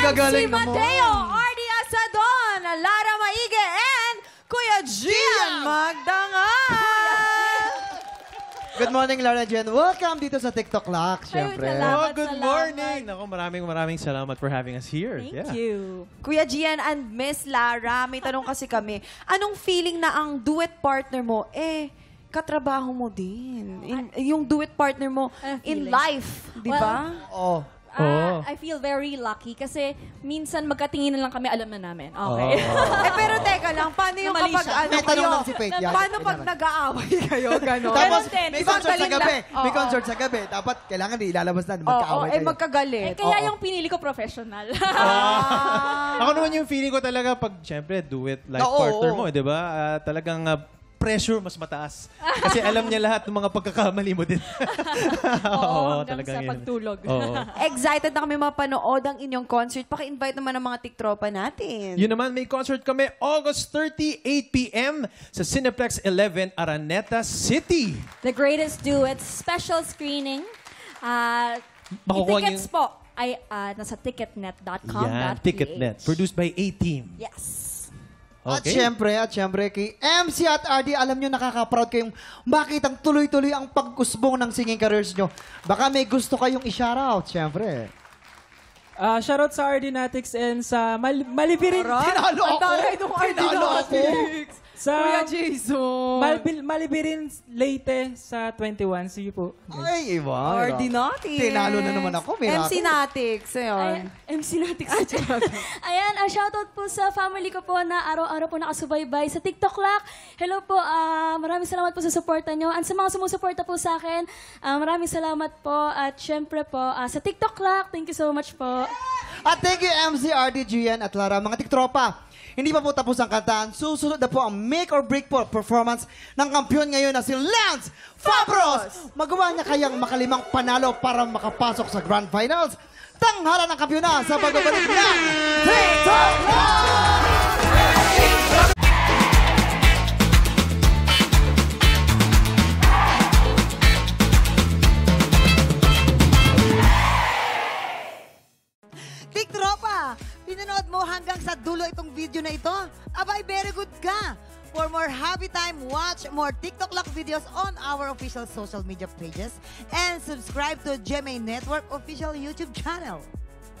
gagaling naman. Mateo, Ardy Asadon, Lara Maige, and Kuya Gian Magdangan. Good morning, Lara Jen. Welcome dito sa TikTok Lock, syempre. Oh, good morning! Naku, maraming salamat for having us here. Thank you. Kuya Gian and Miss Lara, may tanong kasi kami. Anong feeling na ang duet partner mo, katrabaho mo din? Yung duet partner mo in life, di ba? Oh. I feel very lucky kasi minsan magkatingin na lang kami, alam na namin. Okay. Pero teka lang, paano yung Namali kapag siya. ano May tanong kayo? lang si Faith. Yan. Paano pag nag-aaway kayo, gano'n? Tapos, Meron din. may Isang concert sa galing gabi. lang. May concert sa gabi. Dapat kailangan ilalabas na. Oo, Magkaaway kayo. magkagalit. Kaya yung pinili ko professional. Ako naman yung feeling ko talaga pag, syempre, duet life Oo, partner oo. mo, di ba? Talagang pressure mas mataas. Kasi alam niya lahat ng mga pagkakamali mo din. Oo, hanggang talagang sa yun. pagtulog. Oo. Excited na kami mapanood ang inyong concert. Paki-invite naman ng mga tiktropa natin. Yun naman, may concert kami August 30, 8 p.m. sa Cineplex 11, Araneta City. The Greatest Duets special screening. Makukuha Tickets niyo- po ay nasa ticketnet.com.ph. Yan, Ticketnet. Produced by A-Team. Yes. At syempre, kay MC at RD, alam nyo, nakaka-proud kayong makitang tuloy-tuloy ang pag-usbong ng singing careers nyo. Baka may gusto kayong i-shoutout, syempre. Shoutout sa RD Natics and sa Malibirin. Tinalo ako! Ang taray nung RD Tinalo ako! Natics. Sa Kuya Jason. Malibirin Leyte sa 21. See you po. Ay, iba. RD Natics. Tinalo na naman ako. MC Natics. Ayun. MC Natics. Ayan, shoutout po sa family ko po na araw-araw po nakasubaybay sa TikTok Lock. Hello po, maraming salamat po sa suporta nyo. And sa mga sumusuporta po sa akin, maraming salamat po. At syempre po, sa TikTok Lock, thank you so much po. At thank you, MC, RD, Gian, at Lara. Mga tiktropa, hindi pa po tapos ang kantahan. Susunod na po ang make or break po performance ng kampiyon ngayon na si Lance Fabros. Magawa niya kayang makalimang panalo para makapasok sa Grand Finals. Tanghala ng kampiyon na sa pagbabalik ng TikTok Lock! Tiktropa, pinanood mo hanggang sa dulo itong video na ito? Abay, very good ka! For more happy time, watch more TikTok Lock videos on our official social media pages and subscribe to GMA Network official YouTube channel.